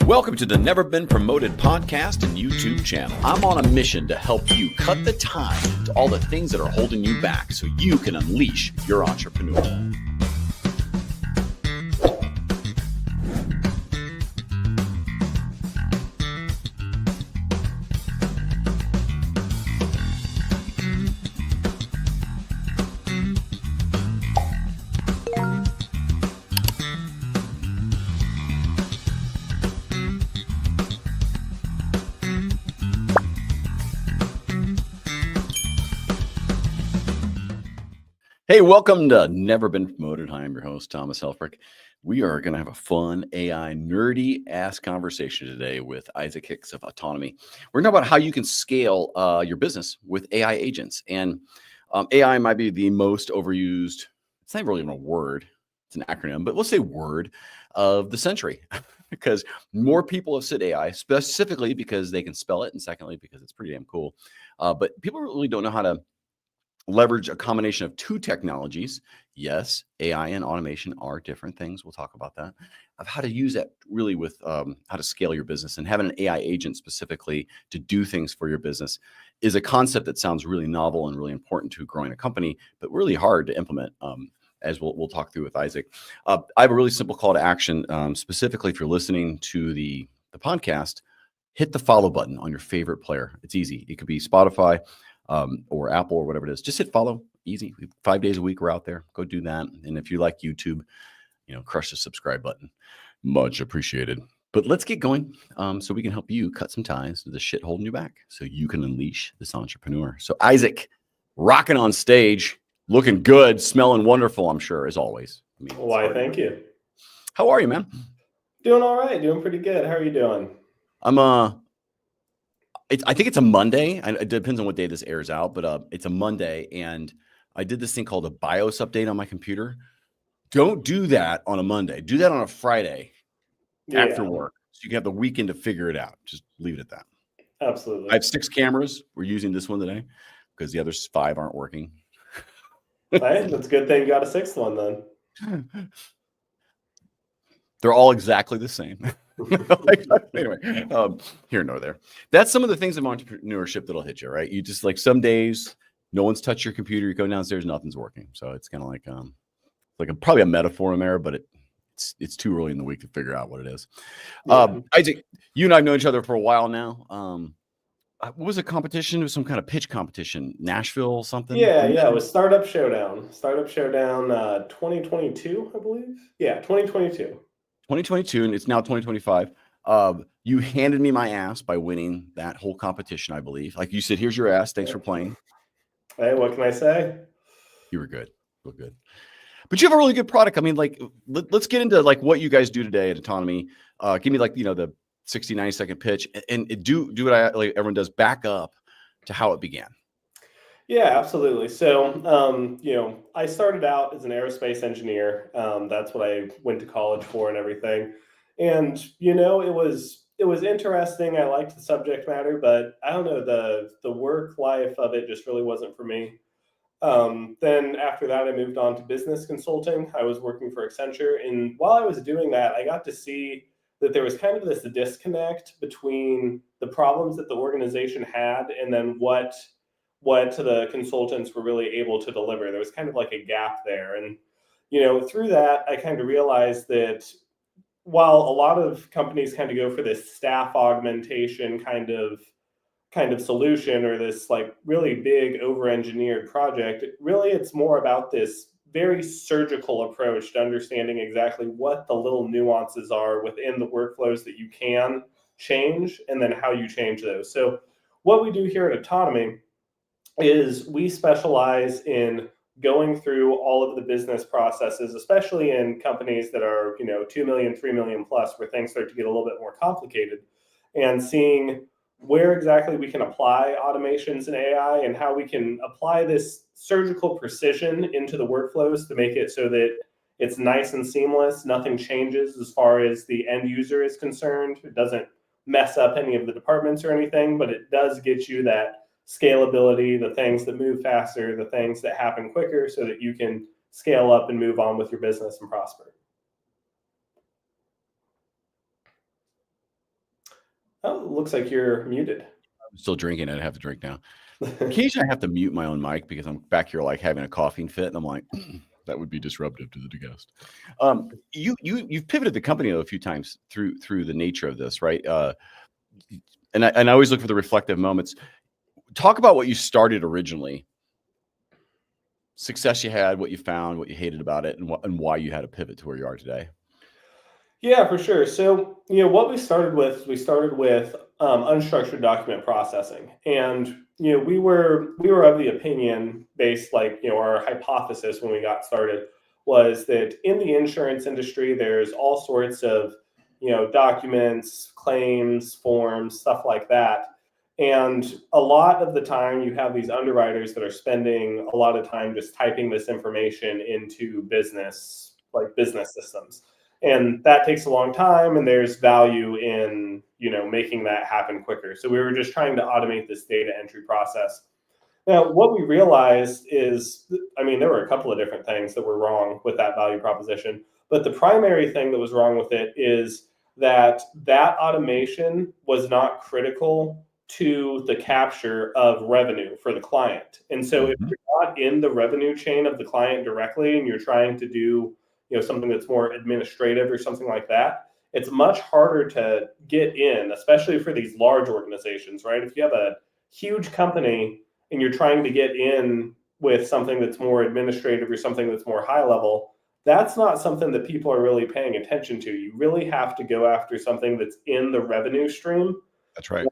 Welcome to the Never Been Promoted podcast and YouTube channel. I'm on a mission to help you cut the time to all the things that are holding you back so you can unleash your entrepreneur. Hey, welcome to Never Been Promoted. Hi, I'm your host, Thomas Helfrich. We are going to have a fun AI nerdy-ass conversation today with Issac Hicks of Autonomi. We're going to talk about how you can scale your business with AI agents. And AI might be the most overused, it's not really even a word, it's an acronym, but let's say word of the century. Because more people have said AI, specifically because they can spell it, and secondly, because it's pretty damn cool. But people really don't know how to leverage a combination of two technologies. Yes, AI and automation are different things. We'll talk about that, of how to use that really with how to scale your business. And having an AI agent specifically to do things for your business is a concept that sounds really novel and really important to growing a company, but really hard to implement, as we'll talk through with Issac. I have a really simple call to action, specifically if you're listening to the podcast, hit the follow button on your favorite player. It's easy. It could be Spotify, or Apple or whatever it is. Just hit follow. Easy. 5 days a week we're out there. Go do that. And if you like YouTube, crush the subscribe button. Much appreciated. But let's get going, so we can help you cut some ties to the shit holding you back so you can unleash this entrepreneur. So Issac, rocking on stage, looking good, smelling wonderful, I'm sure, as always. Why, thank you. How are you, man? Doing all right. Doing pretty good. How are you doing? I think it's a Monday. It depends on what day this airs out, but it's a Monday, and I did this thing called a BIOS update on my computer. Don't do that on a Monday. Do that on a Friday after work, so you can have the weekend to figure it out. Just leave it at that. Absolutely. I have 6 cameras. We're using this one today because the other 5 aren't working. Right? That's a good thing you got a 6th one then. They're all exactly the same. Anyway, here nor there. That's some of the things of entrepreneurship that'll hit you, right? You just like some days, no one's touched your computer. You go downstairs, nothing's working. So it's kind of like probably a metaphor in there, but it's too early in the week to figure out what it is. Yeah. Issac, you and I've known each other for a while now. What was a competition? It was some kind of pitch competition, Nashville something. Yeah. It was Startup Showdown. 2022, I believe. Yeah, 2022. 2022, and it's now 2025. You handed me my ass by winning that whole competition, I believe. Like you said, here's your ass. Thanks for playing. Hey, what can I say? You were good. Look good. But you have a really good product. I mean, like, let's get into like what you guys do today at Autonomi. Give me like, the 60, 90-second pitch and do what everyone does, back up to how it began. Yeah, absolutely. So, I started out as an aerospace engineer. That's what I went to college for and everything. And, it was interesting. I liked the subject matter, but I don't know, the work life of it just really wasn't for me. Then after that, I moved on to business consulting. I was working for Accenture. And while I was doing that, I got to see that there was kind of this disconnect between the problems that the organization had and then what the consultants were really able to deliver. There was kind of like a gap there. And, through that, I kind of realized that while a lot of companies kind of go for this staff augmentation kind of kind of solution or this like really big over-engineered project. Really, it's more about this very surgical approach to understanding exactly what the little nuances are within the workflows that you can change and then how you change those. So what we do here at Autonomy is we specialize in going through all of the business processes, especially in companies that are, 2 million, 3 million plus, where things start to get a little bit more complicated, and seeing where exactly we can apply automations and AI and how we can apply this surgical precision into the workflows to make it so that it's nice and seamless. Nothing changes as far as the end user is concerned. It doesn't mess up any of the departments or anything, but it does get you that scalability, the things that move faster, the things that happen quicker so that you can scale up and move on with your business and prosper. Oh, looks like you're muted. I'm still drinking. I have to drink now. Occasionally I have to mute my own mic because I'm back here like having a coughing fit, and I'm like, that would be disruptive to the guest. You've pivoted the company a few times through the nature of this, right? And I always look for the reflective moments. Talk about what you started originally, success you had, what you found, what you hated about it, and why you had to pivot to where you are today. Yeah, for sure. So, what we started with unstructured document processing, and we were of the opinion, based our hypothesis when we got started was that in the insurance industry, there's all sorts of documents, claims, forms, stuff like that. And a lot of the time you have these underwriters that are spending a lot of time just typing this information into business systems. And that takes a long time, and there's value in, making that happen quicker. So we were just trying to automate this data entry process. Now, what we realized is, there were a couple of different things that were wrong with that value proposition, but the primary thing that was wrong with it is that automation was not critical to the capture of revenue for the client. And so if you're not in the revenue chain of the client directly and you're trying to do something that's more administrative or something like that, it's much harder to get in, especially for these large organizations, right? If you have a huge company and you're trying to get in with something that's more administrative or something that's more high level, that's not something that people are really paying attention to. You really have to go after something that's in the revenue stream. That's right.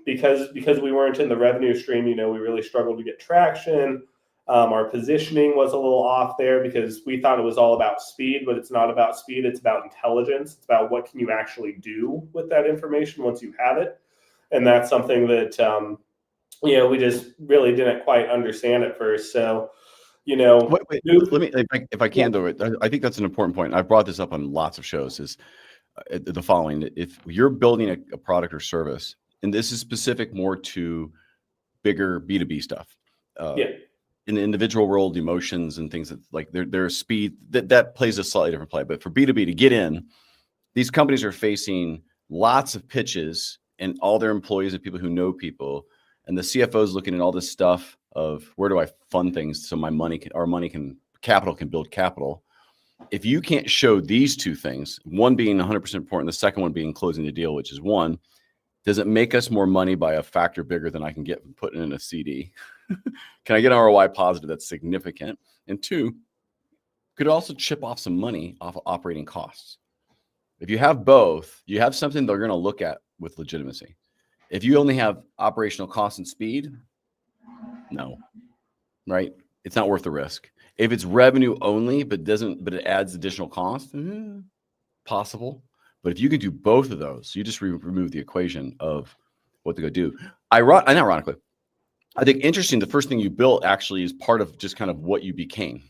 Because we weren't in the revenue stream, we really struggled to get traction. Our positioning was a little off there because we thought it was all about speed, but it's not about speed. It's about intelligence. It's about what can you actually do with that information once you have it. And that's something that, we just really didn't quite understand at first. So, wait, let me, if I can, though, I think that's an important point. I've brought this up on lots of shows, is the following. If you're building a product or service, and this is specific more to bigger B2B stuff, in the individual world, emotions and things that like there's speed that plays a slightly different play. But for B2B to get in, these companies are facing lots of pitches, and all their employees are people who know people, and the CFO is looking at all this stuff of where do I fund things so capital can build capital. If you can't show these two things, one being 100% important, the second one being closing the deal, which is one, does it make us more money by a factor bigger than I can get from putting in a CD? Can I get an ROI positive that's significant? And two, could it also chip off some money off of operating costs? If you have both, you have something they're going to look at with legitimacy. If you only have operational costs and speed, no, right? It's not worth the risk. If it's revenue only, but it adds additional cost, possible. But if you can do both of those, you just remove the equation of what to go do. Ironically, I think interesting, the first thing you built actually is part of just kind of what you became,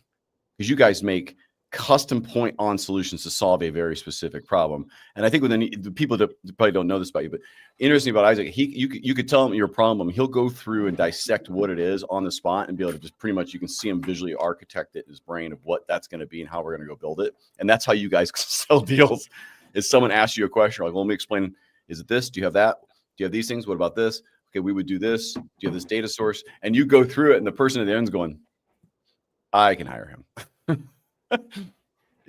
because you guys make custom point on solutions to solve a very specific problem. And I think with the people that probably don't know this about you, but interesting about Issac, you could tell him your problem. He'll go through and dissect what it is on the spot and be able to just pretty much, you can see him visually architect it in his brain of what that's going to be and how we're going to go build it. And that's how you guys sell deals. Is someone asks you a question, like, well, let me explain, is it this? Do you have that? Do you have these things? What about this? Okay, we would do this. Do you have this data source? And you go through it, and the person at the end is going, I can hire him.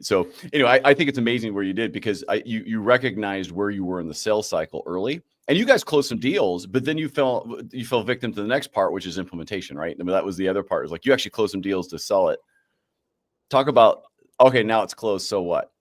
So anyway, I think it's amazing where you did, because you recognized where you were in the sales cycle early, and you guys closed some deals, but then you fell victim to the next part, which is implementation, right? I mean, that was the other part. It was like you actually closed some deals to sell it. Talk about, okay, now it's closed, so what?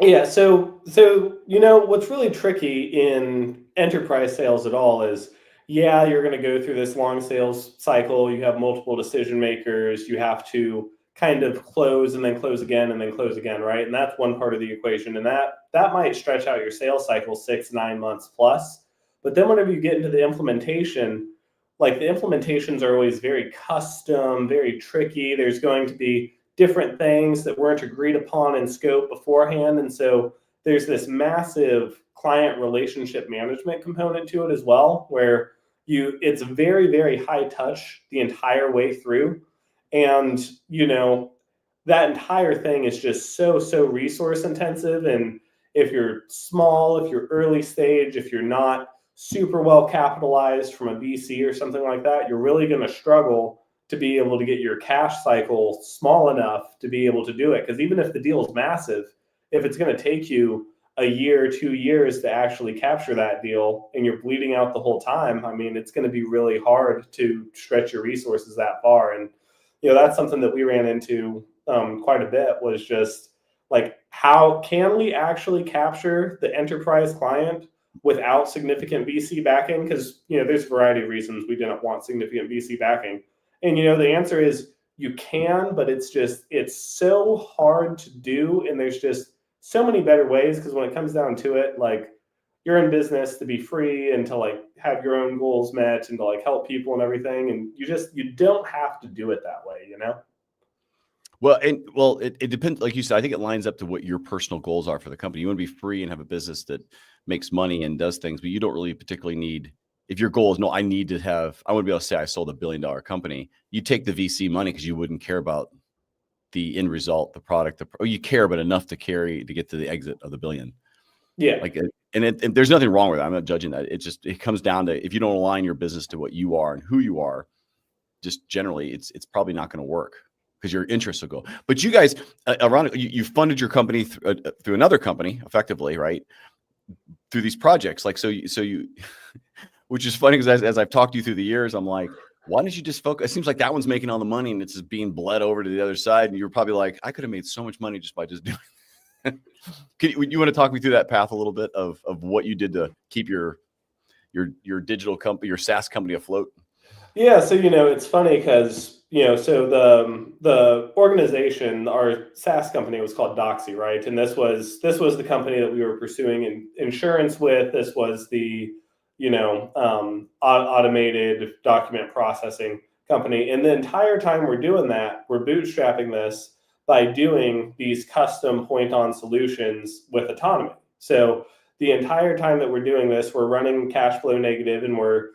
Yeah, so what's really tricky in enterprise sales at all is, yeah, you're going to go through this long sales cycle. You have multiple decision makers. You have to kind of close and then close again and then close again, right? And that's one part of the equation, and that might stretch out your sales cycle 6-9 months plus. But then whenever you get into the implementation, like the implementations are always very custom, very tricky. There's going to be different things that weren't agreed upon in scope beforehand. And so there's this massive client relationship management component to it as well, where it's very, very high touch the entire way through. And, that entire thing is just so resource intensive. And if you're small, if you're early stage, if you're not super well capitalized from a VC or something like that, you're really going to struggle to be able to get your cash cycle small enough to be able to do it. Because even if the deal is massive, if it's going to take you a year, 2 years to actually capture that deal, and you're bleeding out the whole time, I mean, it's going to be really hard to stretch your resources that far. And, that's something that we ran into quite a bit, was just like, how can we actually capture the enterprise client without significant VC backing? Because, there's a variety of reasons we didn't want significant VC backing. And, the answer is you can, but it's so hard to do. And there's just so many better ways, because when it comes down to it, like, you're in business to be free and to like have your own goals met and to like help people and everything. And you don't have to do it that way, Well, it depends. Like you said, I think it lines up to what your personal goals are for the company. You want to be free and have a business that makes money and does things, but you don't really particularly need, if your goal is, no, I want to be able to say I sold $1 billion company. You take the VC money because you wouldn't care about the end result, the product, or you care, but enough to get to the exit of the $1 billion. Yeah. Like, and there's nothing wrong with it. I'm not judging that. It comes down to, if you don't align your business to what you are and who you are, just generally, it's probably not going to work, because your interests will go. But you guys, ironically, you funded your company through another company, effectively, right? Through these projects, like so you, which is funny, because as I've talked to you through the years, I'm like, why didn't you just focus? It seems like that one's making all the money and it's just being bled over to the other side, and you're probably like, I could have made so much money just by just doing. You want to talk me through that path a little bit of what you did to keep your digital company, your SaaS company afloat? Yeah, so it's funny because so the organization, our SaaS company, was called Doxy, right? And this was the company that we were pursuing insurance with. This was the automated document processing company. And the entire time we're doing that, we're bootstrapping this by doing these custom point-on solutions with autonomy. So the entire time that we're doing this, we're running cash flow negative, and we're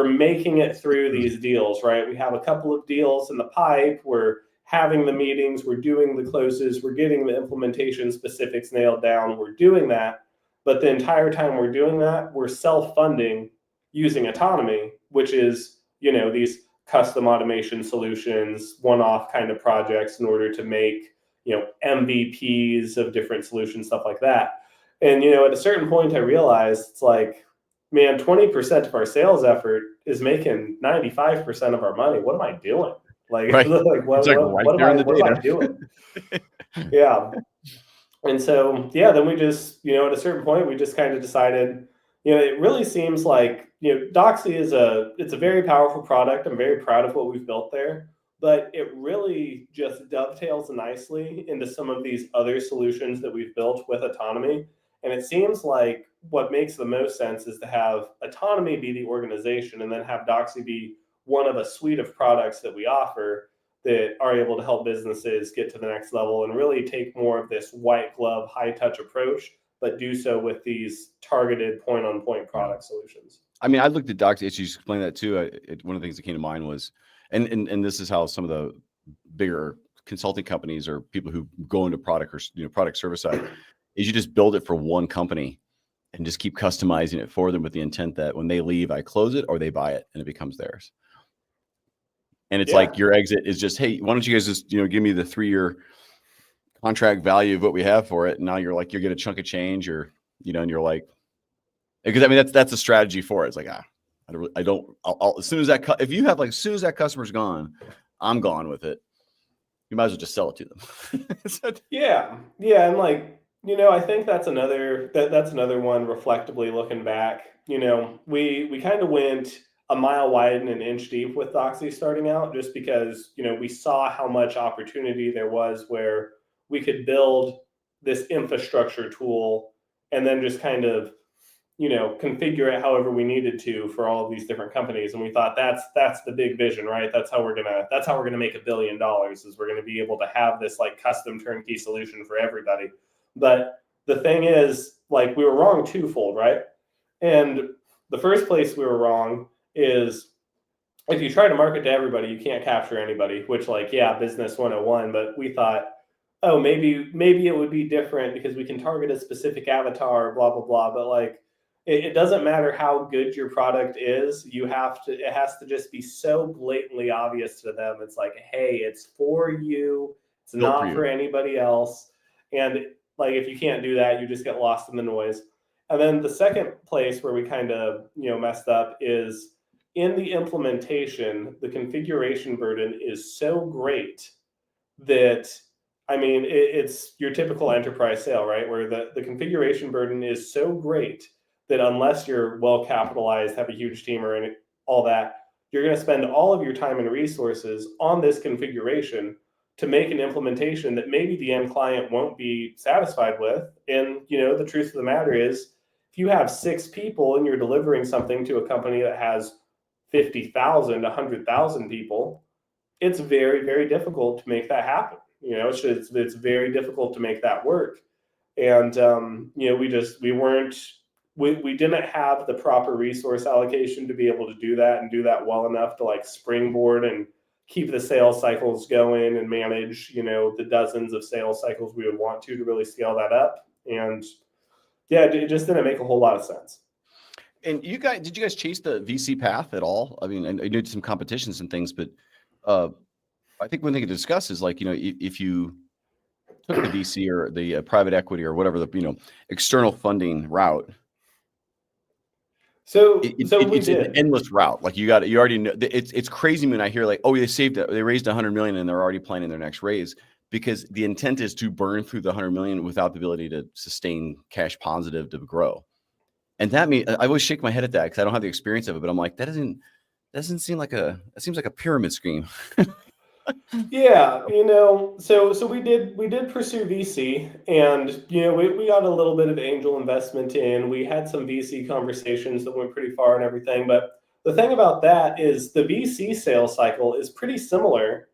making it through these deals, right? We have a couple of deals in the pipe. We're having the meetings. We're doing the closes. We're getting the implementation specifics nailed down. We're doing that. But the entire time we're doing that, we're self-funding using autonomy, which is, these custom automation solutions, one-off kind of projects in order to make, MVPs of different solutions, stuff like that. And, at a certain point, I realized it's like, man, 20% of our sales effort is making 95% of our money. What am I doing? Like, right. what am I doing? Yeah. And so, then we just, at a certain point, we just kind of decided, it really seems like, Doxy it's a very powerful product. I'm very proud of what we've built there, but it really just dovetails nicely into some of these other solutions that we've built with autonomy. And it seems like what makes the most sense is to have autonomy be the organization, and then have Doxy be one of a suite of products that we offer that are able to help businesses get to the next level and really take more of this white glove, high touch approach, but do so with these targeted point-on-point product solutions. I mean, I looked at Doxy, as you explained that too. One of the things that came to mind was, and this is how some of the bigger consulting companies or people who go into product or product service side, is you just build it for one company and just keep customizing it for them with the intent that when they leave, I close it or they buy it and it becomes theirs. And it's like your exit is just, hey, why don't you guys just, give me the 3-year contract value of what we have for it. And now you're like, you get a chunk of change or, and you're like, because I mean, that's a strategy for it. It's like, I'll as soon as that, if you have like, as soon as that customer's gone, I'm gone with it. You might as well just sell it to them. Yeah. Yeah. And like, I think that's another one reflectively looking back. We kind of went a mile wide and an inch deep with Doxy starting out just because, we saw how much opportunity there was where we could build this infrastructure tool and then just kind of, configure it however we needed to for all of these different companies. And we thought that's the big vision, right? That's how we're gonna make $1 billion, is we're gonna be able to have this like custom turnkey solution for everybody. But the thing is, like, we were wrong twofold, right? And the first place we were wrong is if you try to market to everybody, you can't capture anybody, which, like, yeah, business 101, but we thought, oh, maybe it would be different because we can target a specific avatar, blah, blah, blah. But like, it doesn't matter how good your product is. It has to just be so blatantly obvious to them. It's like, hey, it's for you. It's not for anybody else. And like, if you can't do that, you just get lost in the noise. And then the second place where we kind of, messed up is in the implementation, the configuration burden is so great that, I mean, it's your typical enterprise sale, right? Where the configuration burden is so great that unless you're well capitalized, have a huge team or all that, you're going to spend all of your time and resources on this configuration to make an implementation that maybe the end client won't be satisfied with. And, the truth of the matter is, if you have 6 people and you're delivering something to a company that has 50,000, 100,000 people, it's very, very difficult to make that happen. It's very difficult to make that work. And, we didn't have the proper resource allocation to be able to do that and do that well enough to like springboard and keep the sales cycles going and manage, the dozens of sales cycles we would want to really scale that up. And yeah, it just didn't make a whole lot of sense. And did you guys chase the VC path at all? I mean, I did some competitions and things, but I think one thing to discuss is like, if you took the VC or the private equity or whatever the, external funding route, it's an endless route. Like you already know it's crazy when I hear like, oh, they raised 100 million and they're already planning their next raise, because the intent is to burn through the 100 million without the ability to sustain cash positive to grow. And that means I always shake my head at that because I don't have the experience of it, but I'm like, that doesn't seem like it seems like a pyramid scheme. Yeah, so we did pursue VC, and we got a little bit of angel investment in. We had some VC conversations that went pretty far and everything, but the thing about that is the VC sales cycle is pretty similar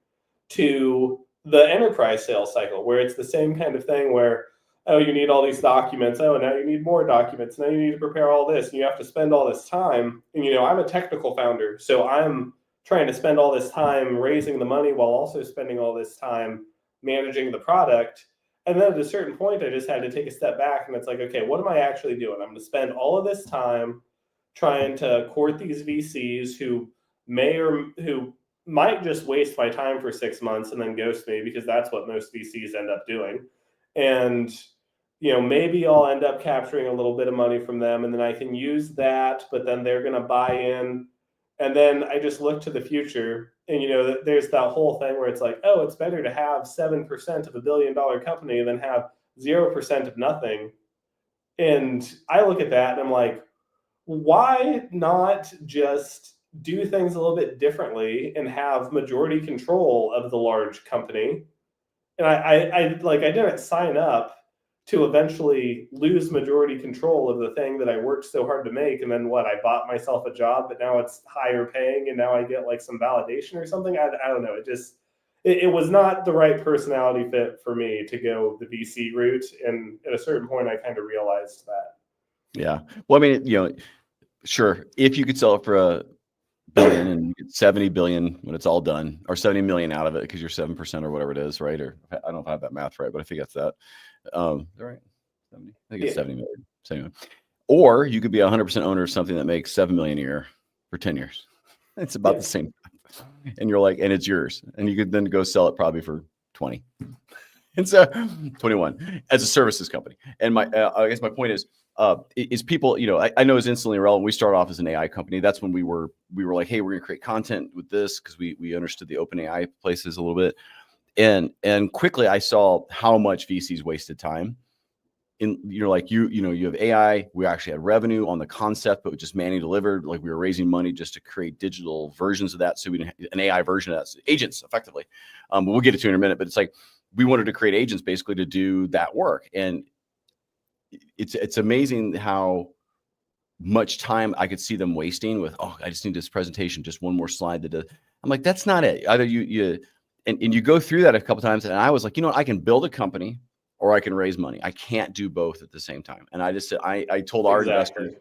to the enterprise sales cycle, where it's the same kind of thing where, oh, you need all these documents. Oh, now you need more documents. Now you need to prepare all this, and you have to spend all this time. And I'm a technical founder, so I'm trying to spend all this time raising the money while also spending all this time managing the product. And then at a certain point, I just had to take a step back, and it's like, okay, what am I actually doing? I'm going to spend all of this time trying to court these VCs who might just waste my time for 6 months and then ghost me, because that's what most VCs end up doing. And, maybe I'll end up capturing a little bit of money from them, and then I can use that, but then they're going to buy in. And then I just look to the future, and there's that whole thing where it's like, oh, it's better to have 7% of $1 billion company than have 0% of nothing. And I look at that and I'm like, why not just do things a little bit differently and have majority control of the large company? And I didn't sign up to eventually lose majority control of the thing that I worked so hard to make. And then I bought myself a job, but now it's higher paying, and now I get like some validation or something. I don't know. It was not the right personality fit for me to go the VC route. And at a certain point, I kind of realized that. Yeah. Well, I mean, sure, if you could sell it for $1 billion and you get 70 billion when it's all done, or 70 million out of it because you're 7% or whatever it is, right? Or I don't know if I have that math right, but I think that's that. Right? 70. I think it's 70 million. So anyway. Or you could be 100% owner of something that makes 7 million a year for 10 years. It's about the same. And you're like, and it's yours. And you could then go sell it probably for 20. And so 21 as a services company. And I guess my point is people, I know it's instantly irrelevant. We started off as an AI company. That's when we were like, hey, we're going to create content with this because we understood the open AI places a little bit. And quickly I saw how much VCs wasted time. You're like, you have AI. We actually had revenue on the concept, but just manually delivered. Like we were raising money just to create digital versions of that. So we didn't have an AI version of that, agents effectively. But we'll get it to you in a minute. But it's like we wanted to create agents basically to do that work. And it's amazing how much time I could see them wasting with, oh, I just need this presentation, just one more slide that does. I'm like, that's not it. Either and you go through that a couple times. And I was like, I can build a company or I can raise money. I can't do both at the same time. And I just, I told our investors,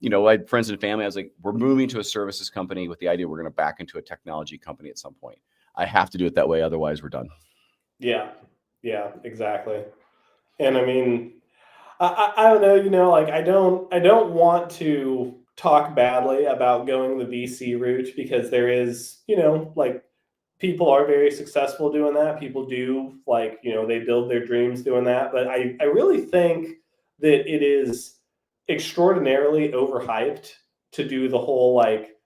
I had friends and family. I was like, we're moving to a services company with the idea we're going to back into a technology company at some point. I have to do it that way. Otherwise we're done. Yeah, exactly. And I mean, I don't know, like I don't want to talk badly about going the VC route because there is, like people are very successful doing that. People do like, they build their dreams doing that. But I really think that it is extraordinarily overhyped to do the whole like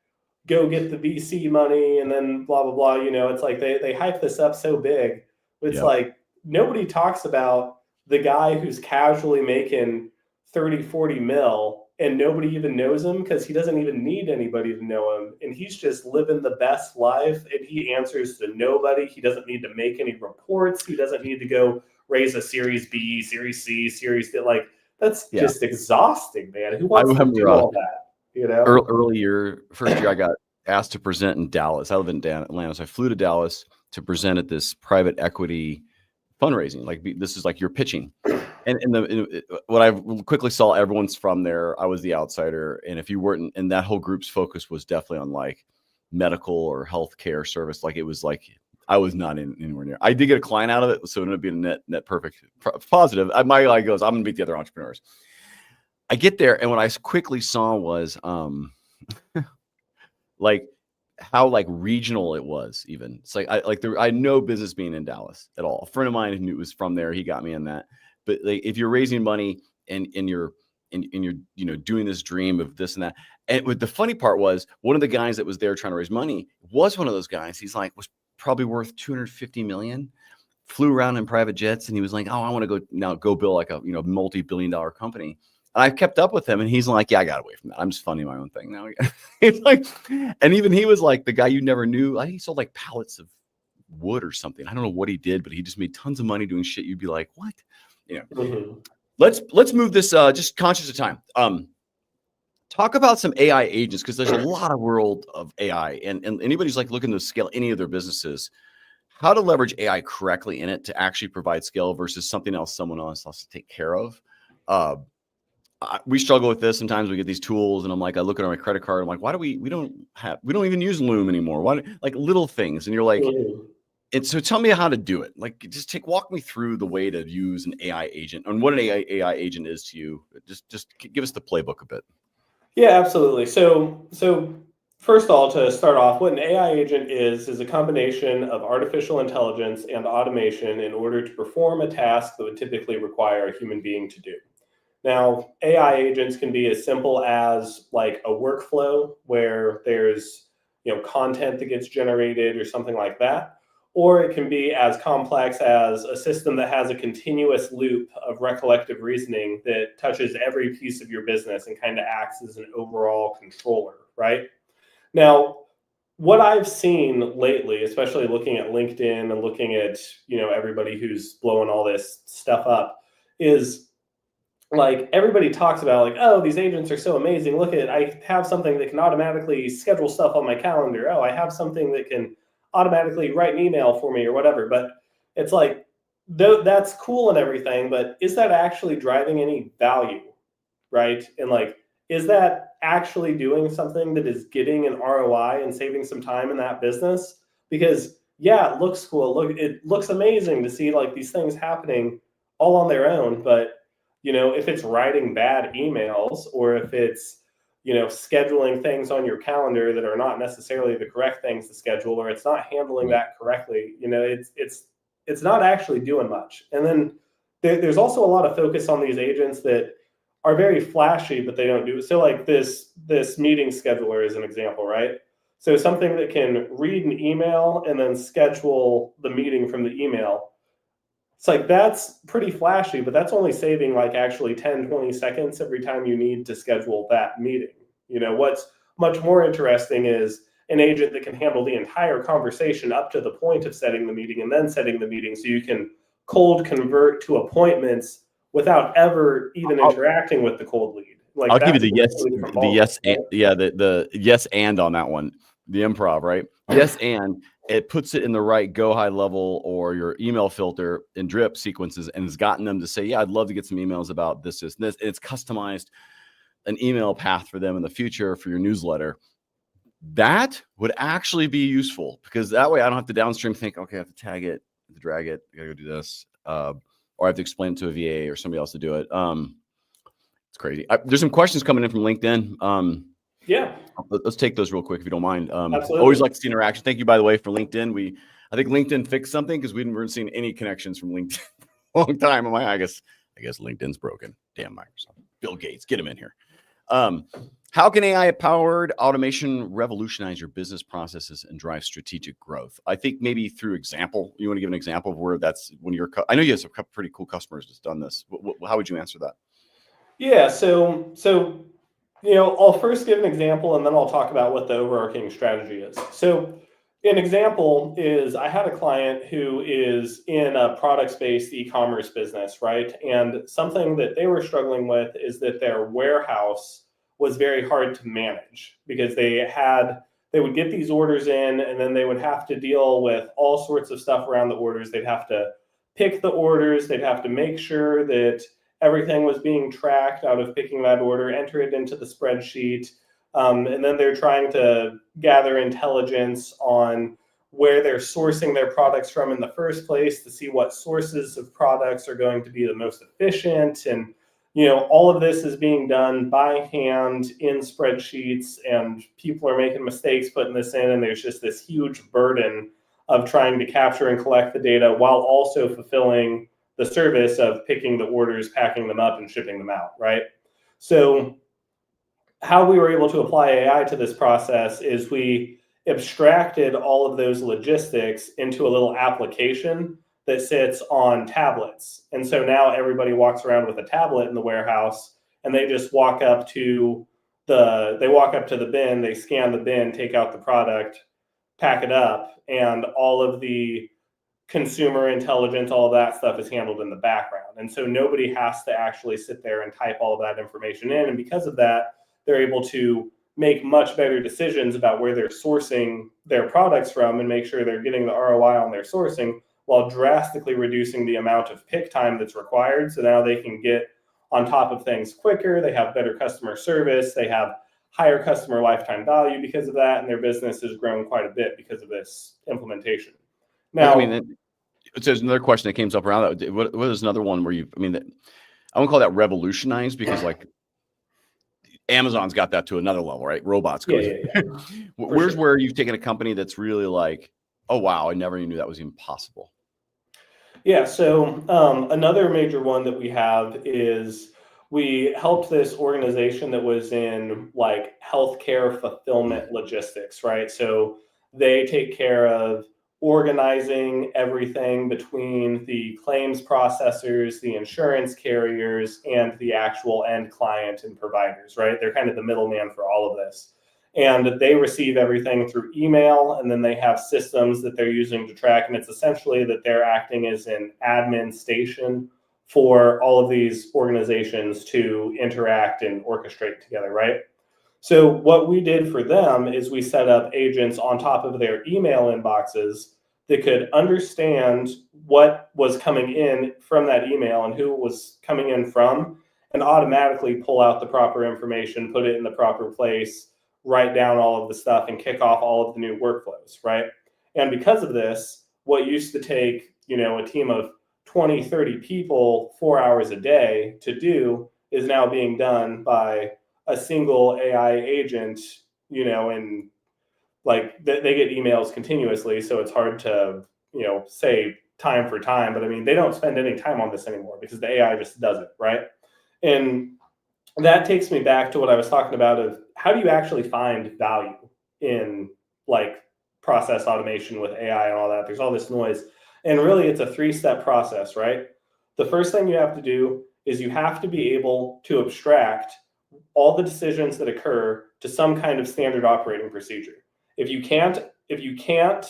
go get the VC money and then blah blah blah. It's like they hype this up so big. It's like nobody talks about the guy who's casually making 30, 40 mil and nobody even knows him because he doesn't even need anybody to know him. And he's just living the best life and he answers to nobody. He doesn't need to make any reports. He doesn't need to go raise a Series B, Series C, Series D. Like, that's just exhausting, man. Who wants to do all that? First year, I got asked to present in Dallas. I live in Atlanta. So I flew to Dallas to present at this private equity fundraising. Like this is like you're pitching. And what I quickly saw, everyone's from there. I was the outsider. And if you weren't, and that whole group's focus was definitely on like medical or healthcare service. Like it was like, I was not anywhere near. I did get a client out of it. So it ended up being net perfect positive. My guy goes, I'm going to beat the other entrepreneurs. I get there. And what I quickly saw was, like how like regional it was. Even it's like I had no business being in Dallas at all. A friend of mine who was from there, he got me in that. But like if you're raising money and you're doing this dream of this and that, and what the funny part was, one of the guys that was there trying to raise money was one of those guys. He's like was probably worth 250 million. Flew around in private jets, and he was like, "Oh, I want to go build like a multi-billion-dollar company." And I kept up with him, and he's like, "Yeah, I got away from that. I'm just funding my own thing now." It's like, and even he was like the guy you never knew. I think he sold like pallets of wood or something. I don't know what he did, but he just made tons of money doing shit. You'd be like, "What?" Let's move this. Just conscious of time. Talk about some AI agents because there's a lot of world of AI, and anybody's like looking to scale any of their businesses. How to leverage AI correctly in it to actually provide scale versus something else someone else has to take care of. We struggle with this. Sometimes we get these tools and I'm like, I look at my credit card. I'm like, why do we don't even use Loom anymore? Why, like little things. And you're like, and so tell me how to do it. Like, just walk me through the way to use an AI agent and what an AI agent is to you. Just give us the playbook a bit. Yeah, absolutely. So first of all, to start off, what an AI agent is a combination of artificial intelligence and automation in order to perform a task that would typically require a human being to do. Now, AI agents can be as simple as like a workflow where there's content that gets generated or something like that, or it can be as complex as a system that has a continuous loop of recollective reasoning that touches every piece of your business and kind of acts as an overall controller, right? Now, what I've seen lately, especially looking at LinkedIn and looking at everybody who's blowing all this stuff up, is like everybody talks about like, oh, these agents are so amazing. Look at, I have something that can automatically schedule stuff on my calendar. Oh, I have something that can automatically write an email for me or whatever. But it's like, that's cool and everything, but is that actually driving any value, right? And like, is that actually doing something that is getting an ROI and saving some time in that business? Because yeah, it looks cool. It looks amazing to see like these things happening all on their own, but if it's writing bad emails or if it's, scheduling things on your calendar that are not necessarily the correct things to schedule, or it's not handling that correctly, it's it's not actually doing much. And then there's also a lot of focus on these agents that are very flashy, but they don't do it. So like this meeting scheduler is an example, right? So something that can read an email and then schedule the meeting from the email. It's like, that's pretty flashy, but that's only saving like actually 10, 20 seconds every time you need to schedule that meeting. What's much more interesting is an agent that can handle the entire conversation up to the point of setting the meeting and then setting the meeting, so you can cold convert to appointments without ever even interacting with the cold lead. Like, I'll give you that's the yes, totally different the ballgame, yes, right? yeah, the yes and on that one, the improv, right? Yes, and it puts it in the right go high level or your email filter and drip sequences, and has gotten them to say, yeah, I'd love to get some emails about this, and this. And it's customized an email path for them in the future for your newsletter. That would actually be useful, because that way I don't have to downstream think, okay, I have to tag it, I have to drag it, I gotta go do this, or I have to explain it to a VA or somebody else to do it. It's crazy. There's some questions coming in from LinkedIn. Yeah, Let's take those real quick if you don't mind. absolutely. Always like to see interaction. Thank you, by the way, for LinkedIn. I think LinkedIn fixed something, because we weren't seeing any connections from LinkedIn for a long time. I guess LinkedIn's broken. Damn Microsoft. Bill Gates, get him in here. How can AI-powered automation revolutionize your business processes and drive strategic growth? I think maybe through example. You want to give an example of where that's when you're. I know you have some pretty cool customers that's done this. How would you answer that? Yeah, so I'll first give an example, and then I'll talk about what the overarching strategy is. So an example is, I had a client who is in a products-based e-commerce business, right? And something that they were struggling with is that their warehouse was very hard to manage, because they would get these orders in, and then they would have to deal with all sorts of stuff around the orders. They'd have to pick the orders. They'd have to make sure that everything was being tracked out of picking that order, enter it into the spreadsheet. And then they're trying to gather intelligence on where they're sourcing their products from in the first place, to see what sources of products are going to be the most efficient. And all of this is being done by hand in spreadsheets, and people are making mistakes putting this in, and there's just this huge burden of trying to capture and collect the data while also fulfilling the service of picking the orders, packing them up, and shipping them out, right? So how we were able to apply AI to this process is we abstracted all of those logistics into a little application that sits on tablets. And so now everybody walks around with a tablet in the warehouse, and they just walk up to the bin, they scan the bin, take out the product, pack it up, and all of the consumer intelligence, all of that stuff is handled in the background. And so nobody has to actually sit there and type all of that information in. And because of that, they're able to make much better decisions about where they're sourcing their products from, and make sure they're getting the ROI on their sourcing, while drastically reducing the amount of pick time that's required. So now they can get on top of things quicker. They have better customer service. They have higher customer lifetime value because of that. And their business has grown quite a bit because of this implementation. Now, there's another question that came up around that. What is another one where I won't call that revolutionized, because like Amazon's got that to another level, right? Robots. Yeah. Where's where you've taken a company that's really like, oh, wow, I never even knew that was even possible? Yeah, so another major one that we have is, we helped this organization that was in like healthcare fulfillment logistics, right? So they take care of organizing everything between the claims processors, the insurance carriers, and the actual end client and providers, right? They're kind of the middleman for all of this. And they receive everything through email, and then they have systems that they're using to track. And it's essentially that they're acting as an admin station for all of these organizations to interact and orchestrate together, right? So what we did for them is we set up agents on top of their email inboxes that could understand what was coming in from that email and who it was coming in from, and automatically pull out the proper information, put it in the proper place, write down all of the stuff, and kick off all of the new workflows, right? And because of this, what used to take, a team of 20, 30 people 4 hours a day to do is now being done by a single AI agent, and like they get emails continuously. So it's hard to, say time for time, but I mean, they don't spend any time on this anymore because the AI just does it, right? And that takes me back to what I was talking about of how do you actually find value in like process automation with AI and all that? There's all this noise. And really, it's a 3-step process, right? The first thing you have to do is you have to be able to abstract all the decisions that occur to some kind of standard operating procedure. If you can't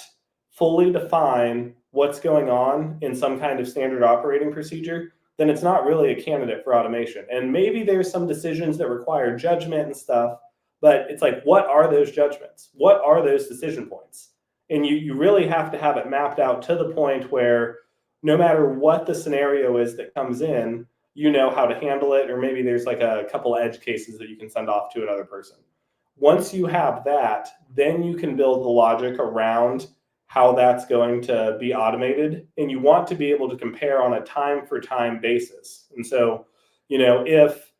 fully define what's going on in some kind of standard operating procedure, then it's not really a candidate for automation. And maybe there's some decisions that require judgment and stuff, but it's like, what are those judgments? What are those decision points? And you really have to have it mapped out to the point where no matter what the scenario is that comes in, you know how to handle it, or maybe there's like a couple edge cases that you can send off to another person. Once you have that, then you can build the logic around how that's going to be automated. And you want to be able to compare on a time for time basis. And so, you know, if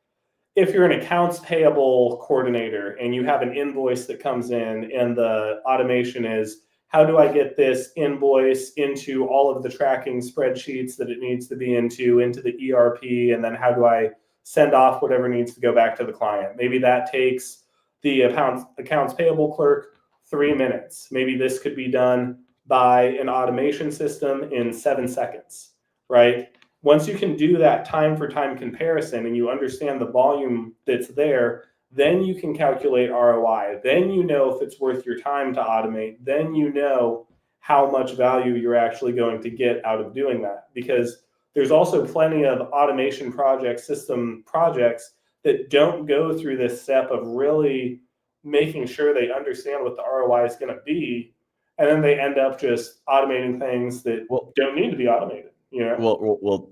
you're an accounts payable coordinator and you have an invoice that comes in and the automation is, how do I get this invoice into all of the tracking spreadsheets that it needs to be into the ERP, and then how do I send off whatever needs to go back to the client? Maybe that takes the accounts payable clerk 3 minutes. Maybe this could be done by an automation system in 7 seconds, right? Once you can do that time for time comparison and you understand the volume that's there, then you can calculate ROI. Then you know if it's worth your time to automate. Then you know how much value you're actually going to get out of doing that. Because there's also plenty of automation projects, system projects that don't go through this step of really making sure they understand what the ROI is going to be. And then they end up just automating things that don't need to be automated. You know? Well,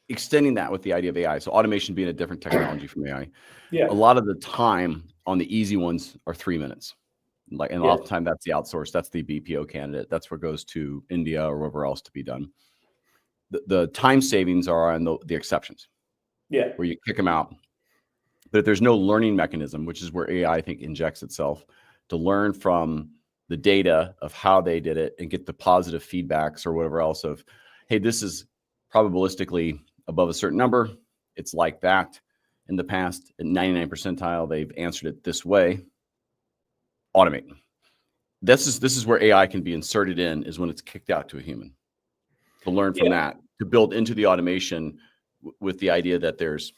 extending that with the idea of AI, so automation being a different technology from AI. Yeah. A lot of the time on the easy ones are 3 minutes. Like, and a lot of the time that's the outsource, that's the BPO candidate. That's where it goes to India or wherever else to be done. The time savings are on the exceptions. Yeah. Where you kick them out. But if there's no learning mechanism, which is where AI, I think, injects itself to learn from the data of how they did it and get the positive feedbacks or whatever else of, hey, this is probabilistically above a certain number. It's like that in the past. At 99 percentile, they've answered it this way. Automate. This is where AI can be inserted in, is when it's kicked out to a human. To learn from that, to build into the automation with the idea that there's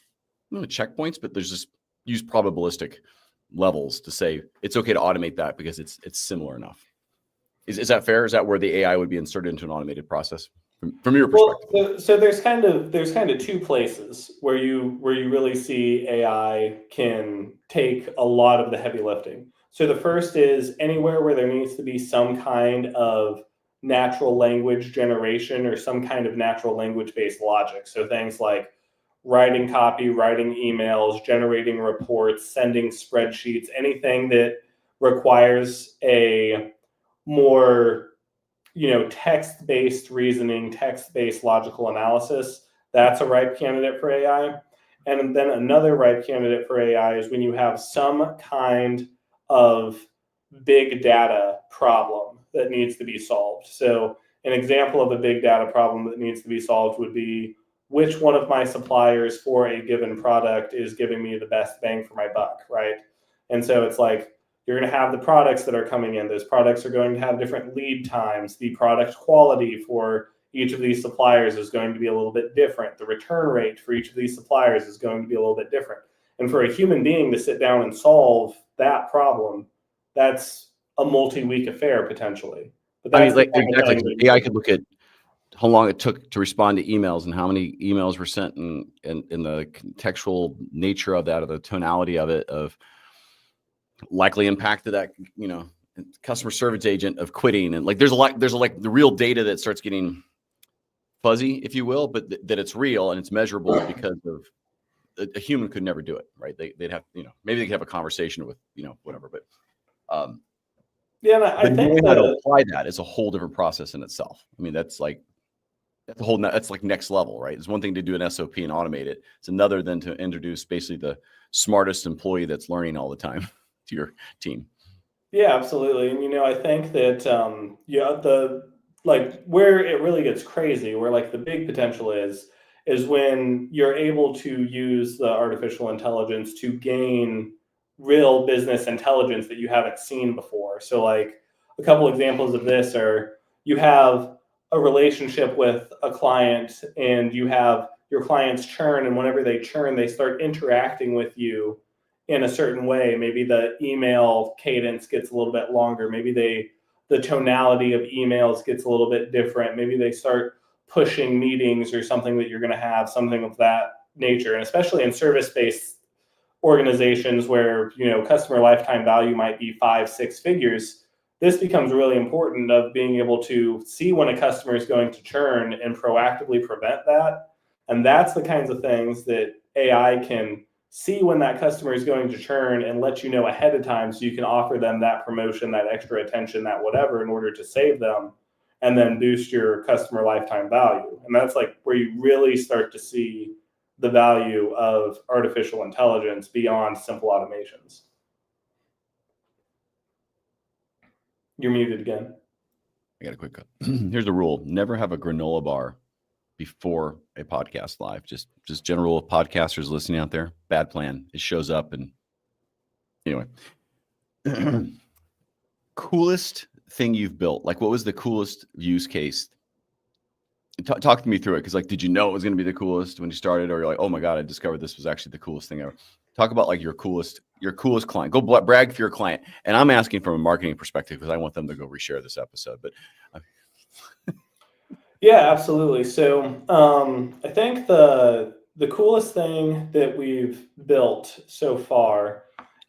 checkpoints, but there's just use probabilistic levels to say it's okay to automate that because it's similar enough. Is that fair? Is that where the AI would be inserted into an automated process from your perspective? Well, so there's kind of 2 places where you really see AI can take a lot of the heavy lifting. So the first is anywhere where there needs to be some kind of natural language generation or some kind of natural language based logic. So things like writing copy, writing emails, generating reports, sending spreadsheets, anything that requires a more, text-based reasoning, text-based logical analysis, that's a ripe candidate for AI. And then another ripe candidate for AI is when you have some kind of big data problem that needs to be solved. So an example of a big data problem that needs to be solved would be, which one of my suppliers for a given product is giving me the best bang for my buck, right? And so it's like, you're going to have the products that are coming in. Those products are going to have different lead times. The product quality for each of these suppliers is going to be a little bit different. The return rate for each of these suppliers is going to be a little bit different. And for a human being to sit down and solve that problem, that's a multi-week affair potentially. But that's exactly. AI could look at how long it took to respond to emails and how many emails were sent and the contextual nature of that, or the tonality of it, of likely impacted that, customer service agent of quitting. And like, there's the real data that starts getting fuzzy, if you will, but that it's real and it's measurable because of a human could never do it. Right. They'd have, maybe they could have a conversation with, whatever, but, I think how to apply that is a whole different process in itself. I mean, that's like next level, right? It's one thing to do an SOP and automate it. It's another than to introduce basically the smartest employee that's learning all the time to your team. Yeah, absolutely. And, I think that, like where it really gets crazy, where like the big potential is when you're able to use the artificial intelligence to gain real business intelligence that you haven't seen before. So like a couple examples of this are, you have a relationship with a client and you have your clients churn, and whenever they churn, they start interacting with you in a certain way. Maybe the email cadence gets a little bit longer. Maybe the tonality of emails gets a little bit different. Maybe they start pushing meetings or something that you're going to have, something of that nature. And especially in service-based organizations where, you know, customer lifetime value might be 5-6 figures, this becomes really important of being able to see when a customer is going to churn and proactively prevent that. And that's the kinds of things that AI can see when that customer is going to churn and let you know ahead of time, so you can offer them that promotion, that extra attention, that whatever, in order to save them and then boost your customer lifetime value. And that's like where you really start to see the value of artificial intelligence beyond simple automations. You're muted again. I got a quick cut. Here's the rule: never have a granola bar before a podcast live. Just general rule of podcasters listening out there. Bad plan. It shows up, and anyway. Coolest thing you've built? Like, what was the coolest use case? Talk to me through it, because like, did you know it was going to be the coolest when you started, or you're like, oh my god, I discovered this was actually the coolest thing ever? Talk about like your coolest client. Go brag for your client. And I'm asking from a marketing perspective because I want them to go reshare this episode. But yeah, absolutely. So I think the coolest thing that we've built so far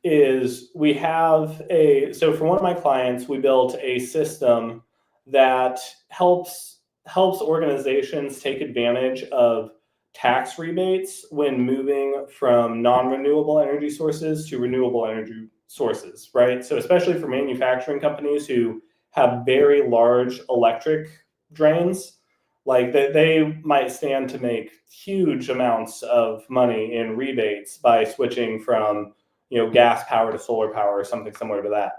is so for one of my clients, we built a system that helps organizations take advantage of tax rebates when moving from non-renewable energy sources to renewable energy sources, right? So especially for manufacturing companies who have very large electric drains, like they might stand to make huge amounts of money in rebates by switching from, you know, gas power to solar power or something similar to that.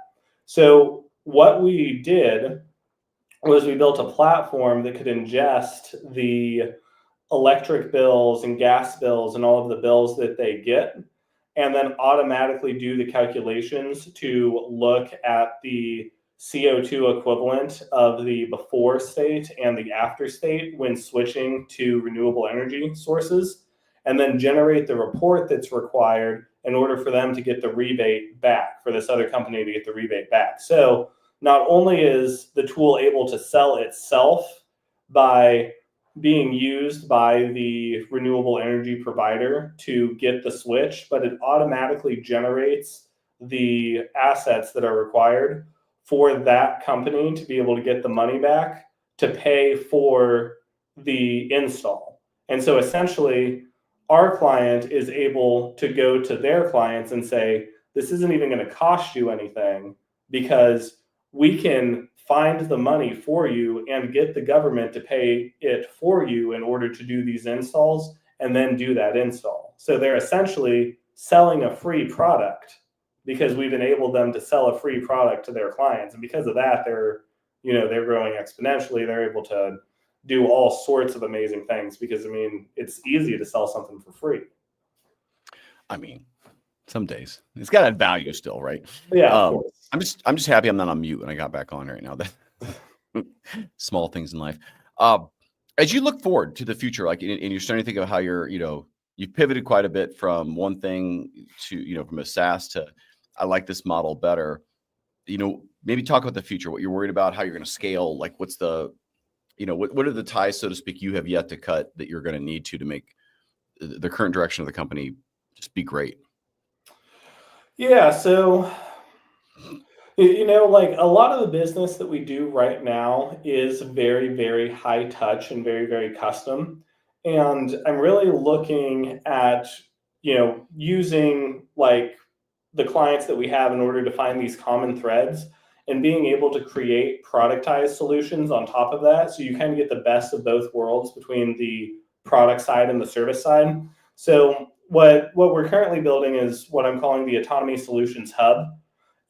So what we did was we built a platform that could ingest the electric bills and gas bills and all of the bills that they get, and then automatically do the calculations to look at the CO2 equivalent of the before state and the after state when switching to renewable energy sources, and then generate the report that's required in order for them to get the rebate back, for this other company to get the rebate back. So not only is the tool able to sell itself by being used by the renewable energy provider to get the switch, but it automatically generates the assets that are required for that company to be able to get the money back to pay for the install. And so essentially, our client is able to go to their clients and say, this isn't even going to cost you anything, because we can find the money for you and get the government to pay it for you in order to do these installs and then do that install. So they're essentially selling a free product because we've enabled them to sell a free product to their clients. And because of that, they're growing exponentially. They're able to do all sorts of amazing things because, I mean, it's easy to sell something for free. I mean, some days it's got that value still, right? Yeah, of course. I'm just happy I'm not on mute when I got back on right now. That small things in life. As you look forward to the future, like, and you're starting to think of how you've pivoted quite a bit from one thing to, from a SaaS to, I like this model better. Maybe talk about the future, what you're worried about, how you're going to scale. Like, what's the, what are the ties, so to speak, you have yet to cut that you're going to need to make the current direction of the company just be great? Yeah. So, like a lot of the business that we do right now is very, very high touch and very, very custom. And I'm really looking at, using like the clients that we have in order to find these common threads and being able to create productized solutions on top of that. So you kind of get the best of both worlds between the product side and the service side. So what we're currently building is what I'm calling the Autonomy Solutions Hub.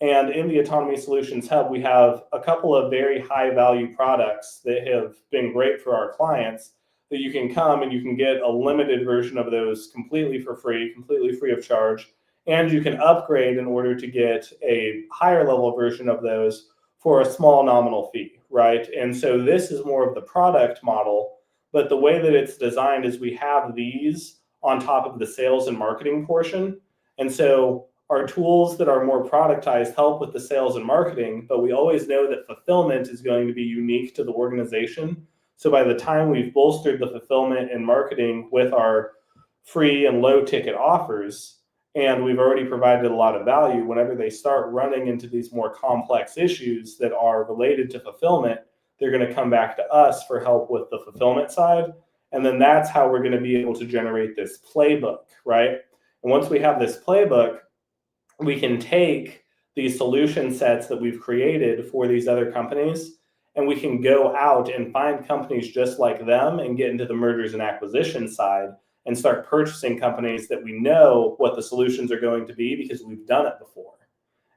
And in the Autonomy Solutions Hub, we have a couple of very high value products that have been great for our clients that you can come and you can get a limited version of those completely for free, completely free of charge. And you can upgrade in order to get a higher level version of those for a small nominal fee, right? And so this is more of the product model, but the way that it's designed is we have these on top of the sales and marketing portion. And so our tools that are more productized help with the sales and marketing, but we always know that fulfillment is going to be unique to the organization. So by the time we've bolstered the fulfillment and marketing with our free and low ticket offers, and we've already provided a lot of value, whenever they start running into these more complex issues that are related to fulfillment, they're going to come back to us for help with the fulfillment side. And then that's how we're going to be able to generate this playbook, right? And once we have this playbook, we can take these solution sets that we've created for these other companies, and we can go out and find companies just like them and get into the mergers and acquisition side and start purchasing companies that we know what the solutions are going to be because we've done it before.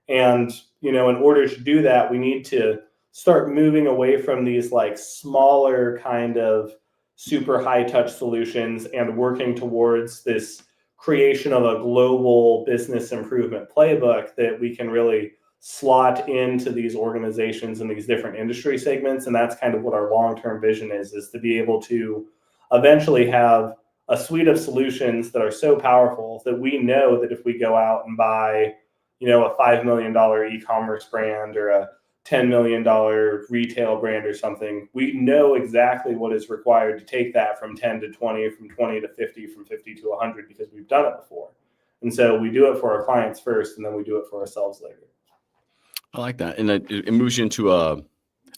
And, in order to do that, we need to start moving away from these like smaller kind of super high touch solutions and working towards this creation of a global business improvement playbook that we can really slot into these organizations and these different industry segments. And that's kind of what our long-term vision is to be able to eventually have a suite of solutions that are so powerful that we know that if we go out and buy, a $5 million e-commerce brand or a $10 million retail brand or something, we know exactly what is required to take that from 10 to 20, from 20 to 50, from 50 to 100, because we've done it before. And so we do it for our clients first, and then we do it for ourselves later. I like that. And it moves you into a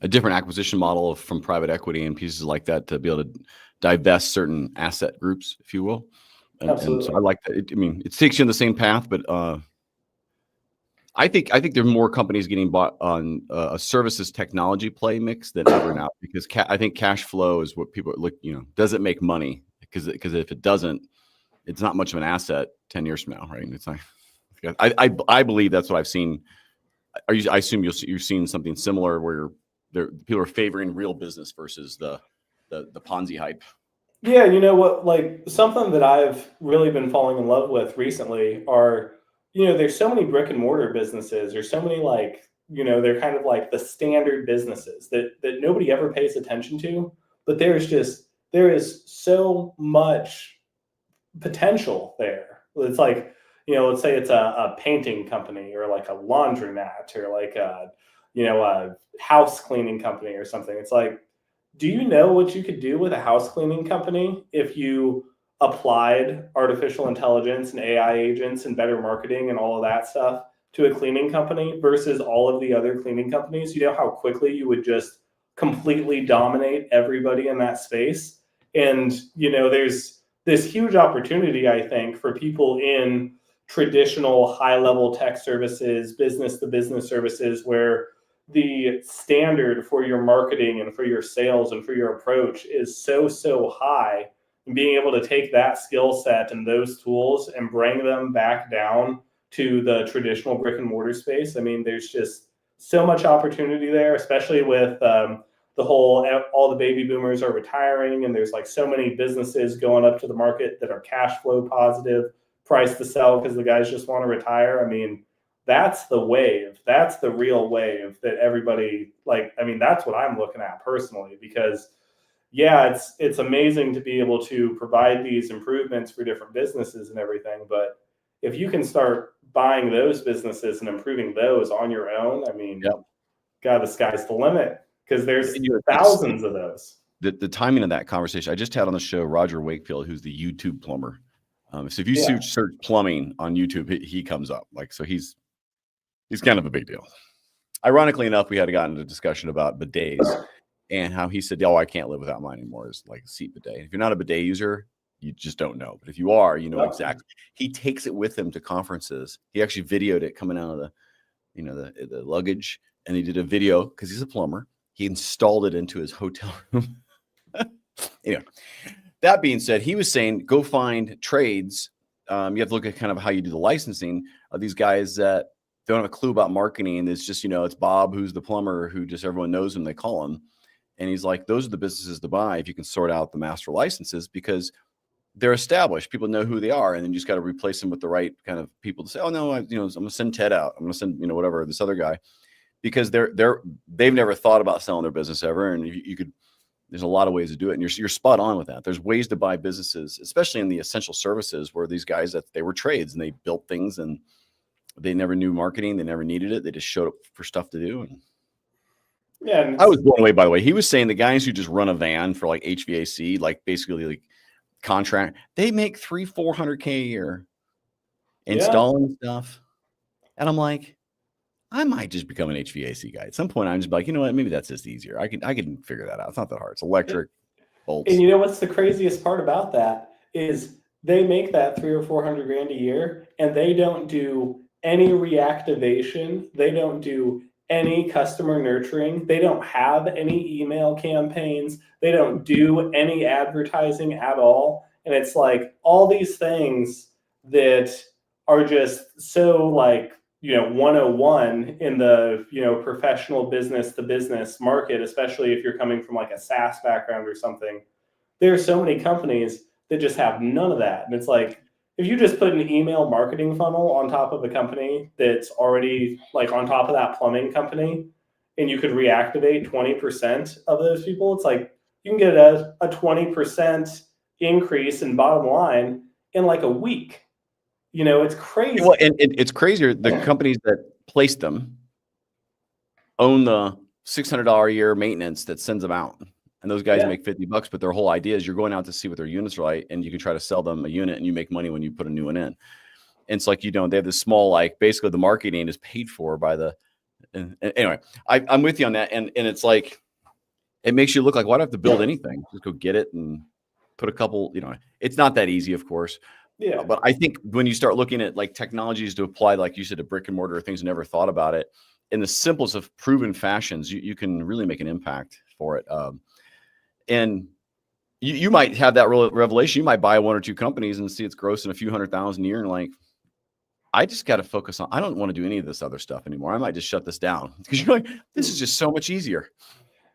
different acquisition model from private equity and pieces like that to be able to divest certain asset groups, if you will. And so I like that. It takes you in the same path, but I think there are more companies getting bought on a services technology play mix than ever now, because I think cash flow is what people look, does it make money? Because if it doesn't, it's not much of an asset 10 years from now, right? And it's like, I believe that's what I've seen. I assume you're seeing something similar where people are favoring real business versus the Ponzi hype. Yeah, you know what? Like something that I've really been falling in love with recently are, there's so many brick and mortar businesses, or so many they're kind of like the standard businesses that nobody ever pays attention to, but there is so much potential there. It's like, let's say it's a painting company or like a laundromat or like a house cleaning company or something. It's like, do you know what you could do with a house cleaning company if you applied artificial intelligence and AI agents and better marketing and all of that stuff to a cleaning company versus all of the other cleaning companies? You know how quickly you would just completely dominate everybody in that space. And, there's this huge opportunity, I think, for people in traditional high-level tech services, business-to-business services, where the standard for your marketing and for your sales and for your approach is so high. And being able to take that skill set and those tools and bring them back down to the traditional brick and mortar space. There's just so much opportunity there, especially with all the baby boomers are retiring, and there's like so many businesses going up to the market that are cash flow positive, price to sell because the guys just want to retire. That's the wave. That's the real wave that everybody that's what I'm looking at personally, because yeah, it's amazing to be able to provide these improvements for different businesses and everything. But if you can start buying those businesses and improving those on your own, Yep. God, the sky's the limit, because there's thousands of those. The timing of that conversation, I just had on the show Roger Wakefield, who's the YouTube plumber. So if you search plumbing on YouTube, he comes up. So he's kind of a big deal. Ironically enough, we had gotten into a discussion about bidets and how he said, "Oh, I can't live without mine anymore." It's like a seat bidet. If you're not a bidet user, you just don't know. But if you are, you know exactly. He takes it with him to conferences. He actually videoed it coming out of the luggage, and he did a video because he's a plumber. He installed it into his hotel room. Anyway, that being said, he was saying, go find trades. You have to look at kind of how you do the licensing of these guys that They don't have a clue about marketing. It's just, it's Bob, who's the plumber, who just everyone knows him. They call him. And he's like, those are the businesses to buy if you can sort out the master licenses, because they're established. People know who they are. And then you just got to replace them with the right kind of people to say, oh, no, I'm going to send Ted out. I'm going to send, whatever, this other guy, because they've never thought about selling their business ever. And you could, there's a lot of ways to do it. And you're spot on with that. There's ways to buy businesses, especially in the essential services, where these guys, that they were trades and they built things and they never knew marketing. They never needed it. They just showed up for stuff to do. And yeah, I was blown away, by the way. He was saying the guys who just run a van for like HVAC, like basically like contract, they make $300,000-$400,000 a year installing stuff. And I'm like, I might just become an HVAC guy. At some point, I'm just like, you know what? Maybe that's just easier. I can figure that out. It's not that hard. It's electric bolts. And you know what's the craziest part about that is they make that $300,000 or $400,000 a year, and they don't do any reactivation. They don't do any customer nurturing. They don't have any email campaigns. They don't do any advertising at all. And it's like all these things that are just so like, 101 in the, professional business to business market, especially if you're coming from like a SaaS background or something. There are so many companies that just have none of that. And it's like, if you just put an email marketing funnel on top of a company that's already like on top of that plumbing company, and you could reactivate 20% of those people, it's like you can get a 20% increase in bottom line in like a week. It's crazy. Well, and it's crazier. The companies that place them own the $600 a year maintenance that sends them out. And those guys make $50, but their whole idea is you're going out to see what their units are like, and you can try to sell them a unit, and you make money when you put a new one in. And it's like, they have this small, like basically the marketing is paid for by and anyway, I'm with you on that. And it's like, it makes you look like, why do I have to build anything? Just go get it and put a couple, it's not that easy, of course. Yeah. But I think when you start looking at like technologies to apply, like you said, to brick and mortar, things you never thought about it, in the simplest of proven fashions, you can really make an impact for it. And you might have that revelation. You might buy one or two companies and see it's grossing a few $100,000 a year, and like, I just got to focus on, I don't want to do any of this other stuff anymore. I might just shut this down, because you're like, this is just so much easier.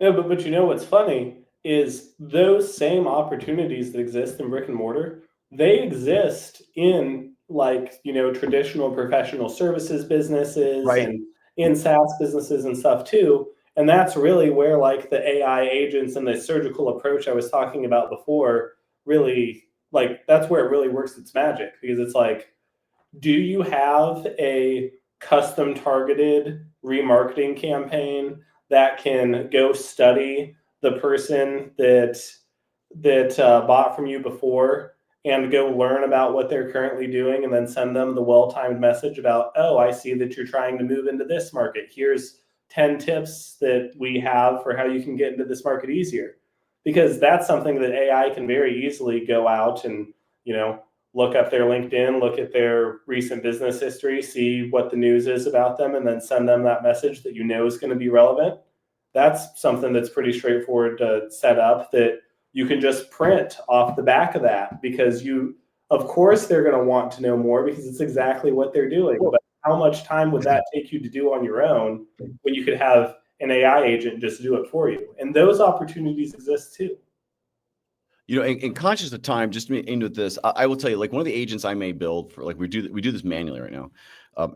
No, but what's funny is those same opportunities that exist in brick and mortar, they exist in like, traditional professional services businesses, right, and in SaaS businesses and stuff too. And that's really where like the AI agents and the surgical approach I was talking about before really, like, that's where it really works its magic, because it's like, do you have a custom targeted remarketing campaign that can go study the person that bought from you before and go learn about what they're currently doing, and then send them the well-timed message about, oh, I see that you're trying to move into this market. Here's 10 tips that we have for how you can get into this market easier. Because that's something that AI can very easily go out and, look up their LinkedIn, look at their recent business history, see what the news is about them, and then send them that message that is going to be relevant. That's something that's pretty straightforward to set up, that you can just print off the back of that, because of course, they're going to want to know more, because it's exactly what they're doing. But how much time would that take you to do on your own when you could have an AI agent just do it for you? And those opportunities exist too. In conscious of time, just into this, I will tell you, like, one of the agents I may build for, like, we do this manually right now,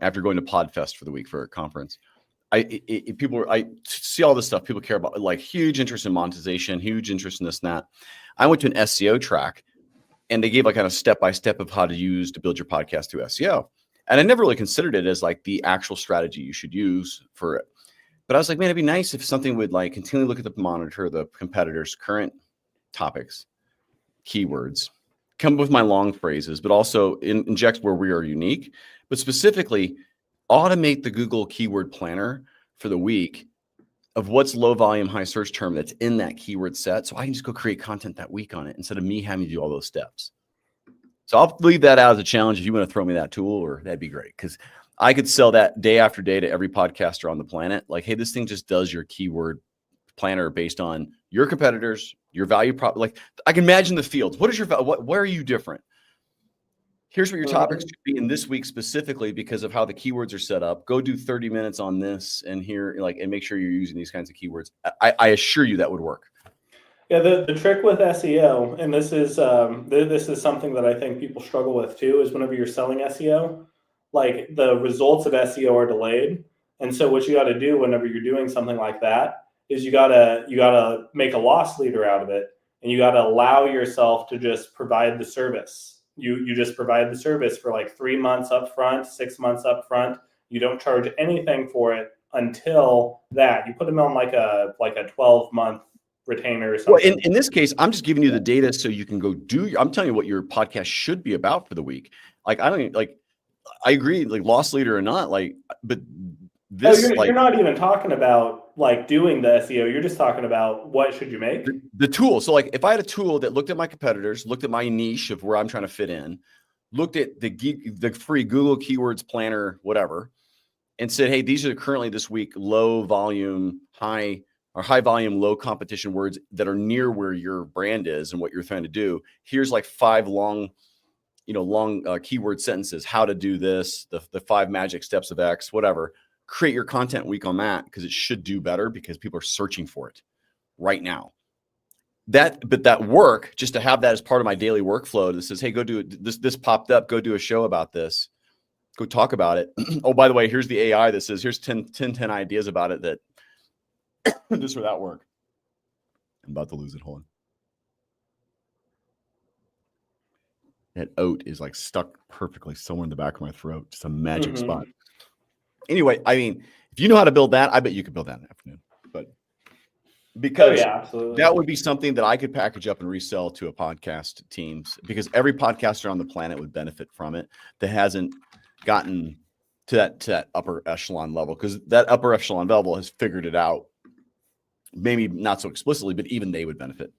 after going to PodFest for the week for a conference. I see all this stuff people care about, like huge interest in monetization, huge interest in this and that. I went to an SEO track, and they gave like kind of step-by-step of how to build your podcast through SEO. And I never really considered it as like the actual strategy you should use for it. But I was like, man, it'd be nice if something would like continually look at the monitor, the competitors' current topics, keywords, come up with my long phrases, but also inject where we are unique, but specifically automate the Google keyword planner for the week of what's low volume, high search term that's in that keyword set. So I can just go create content that week on it instead of me having to do all those steps. So I'll leave that out as a challenge. If you want to throw me that tool, or that'd be great, because I could sell that day after day to every podcaster on the planet. Like, hey, this thing just does your keyword planner based on your competitors, your value prop. Like, I can imagine the fields. What is your, where are you different? Here's what your topics should be in this week specifically because of how the keywords are set up. Go do 30 minutes on this and here, and make sure you're using these kinds of keywords. I assure you that would work. Yeah, the trick with SEO, and this is something that I think people struggle with too, is whenever you're selling SEO, like the results of SEO are delayed. And so what you got to do whenever you're doing something like that is you gotta make a loss leader out of it, and you got to allow yourself to just provide the service. You just provide the service for like 3 months up front, 6 months up front. You don't charge anything for it until that. You put them on like a 12-month retainer or something. Well, in this case, I'm just giving you the data so you can go I'm telling you what your podcast should be about for the week. Like, I agree, like loss leader or not, but this, you're not even talking about like doing the SEO. You're just talking about what should you make? The tool. So like if I had a tool that looked at my competitors, looked at my niche of where I'm trying to fit in, looked at the free Google Keywords Planner, whatever, and said, hey, these are currently this week low volume, high volume, low competition words that are near where your brand is and what you're trying to do. Here's like 5 long keyword sentences, how to do this, the 5 magic steps of X, whatever. Create your content week on that because it should do better because people are searching for it right now. But that work, just to have that as part of my daily workflow that says, hey, go do this. This popped up. Go do a show about this. Go talk about it. Oh, by the way, here's the AI that says, here's 10 ideas about it that this or that work. I'm about to lose it. Hold on. That oat is like stuck perfectly somewhere in the back of my throat. Just a magic spot. Anyway, I mean, if you know how to build that, I bet you could build that in an afternoon. But because that would be something that I could package up and resell to a podcast teams, because every podcaster on the planet would benefit from it that hasn't gotten to that upper echelon level, because that upper echelon level has figured it out. Maybe not so explicitly, but even they would benefit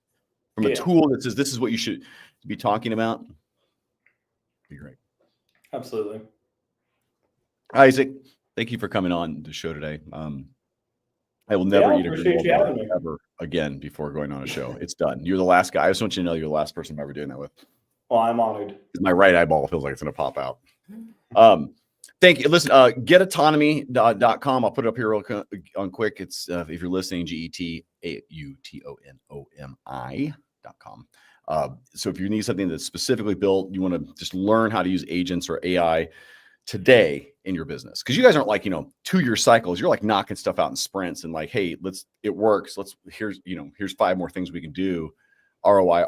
from a tool that says this is what you should be talking about. Be great. Absolutely. Isaac, thank you for coming on the show today. I will never eat a granola bar ever again before going on a show. It's done. You're the last guy. I just want you to know you're the last person I'm ever doing that with. Well, I'm honored. My right eyeball feels like it's going to pop out. Thank you. Listen, getautonomy.com. I'll put it up here real quick. It's if you're listening, getautonomy.com. So if you need something that's specifically built, you want to just learn how to use agents or AI today in your business, because you guys aren't like 2-year cycles. You're like knocking stuff out in sprints and like, hey, it works. Here's 5 more things we can do. ROI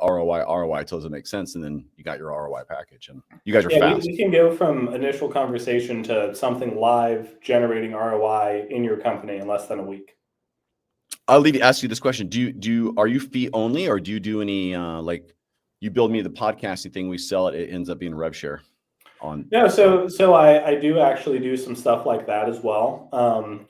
till it makes sense, and then you got your ROI package, and you guys are fast. We can go from initial conversation to something live generating ROI in your company in less than a week. I'll ask you this question: are you fee only, or do you do any like you build me the podcasting thing, we sell it, it ends up being rev share? So I do actually do some stuff like that as well.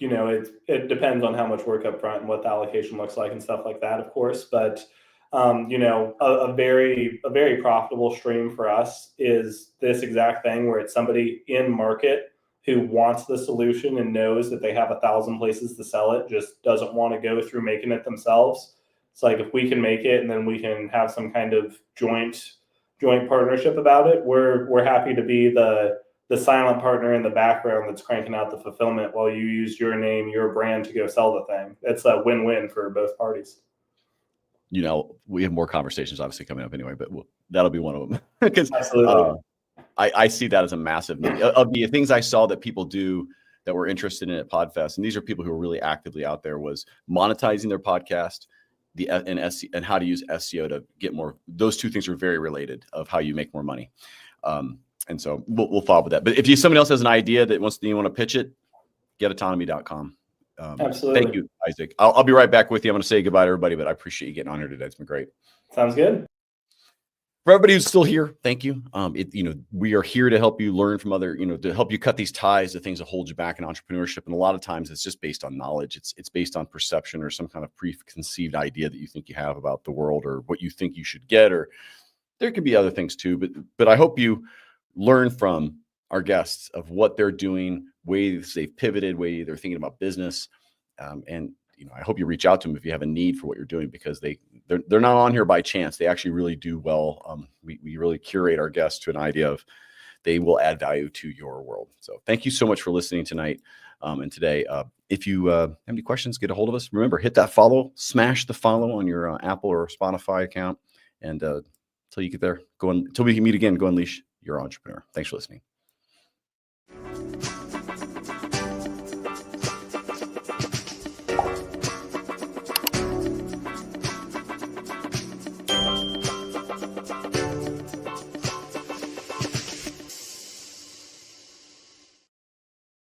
It depends on how much work up front and what the allocation looks like and stuff like that, of course, but. A very profitable stream for us is this exact thing where it's somebody in market who wants the solution and knows that they have 1,000 places to sell it, just doesn't want to go through making it themselves. It's like, if we can make it and then we can have some kind of joint partnership about it, we're happy to be the silent partner in the background that's cranking out the fulfillment while you use your name, your brand to go sell the thing. It's a win-win for both parties. We have more conversations obviously coming up anyway, but that'll be one of them. Because I see that as a massive need. Of the things I saw that people do that were interested in at PodFest, and these are people who are really actively out there, was monetizing their podcast, and how to use SEO to get more. Those 2 things are very related of how you make more money. And so we'll follow up with that. But if somebody else has an idea that you want to pitch it, getautonomy.com. Absolutely. Thank you, Isaac. I'll be right back with you. I'm going to say goodbye to everybody, but I appreciate you getting on here today. It's been great. Sounds good. For everybody who's still here, thank you. We are here to help you learn from other, to help you cut these ties to things that hold you back in entrepreneurship. And a lot of times it's just based on knowledge. It's based on perception or some kind of preconceived idea that you think you have about the world, or what you think you should get, or there can be other things too. But I hope you learn from our guests of what they're doing, ways they've pivoted, way they're thinking about business. And I hope you reach out to them if you have a need for what you're doing, because they're not on here by chance. They actually really do well. We really curate our guests to an idea of they will add value to your world. So thank you so much for listening tonight and today. If you have any questions, get a hold of us. Remember, hit that follow, smash the follow on your Apple or Spotify account. And until you get there, until we can meet again, go unleash your entrepreneur. Thanks for listening.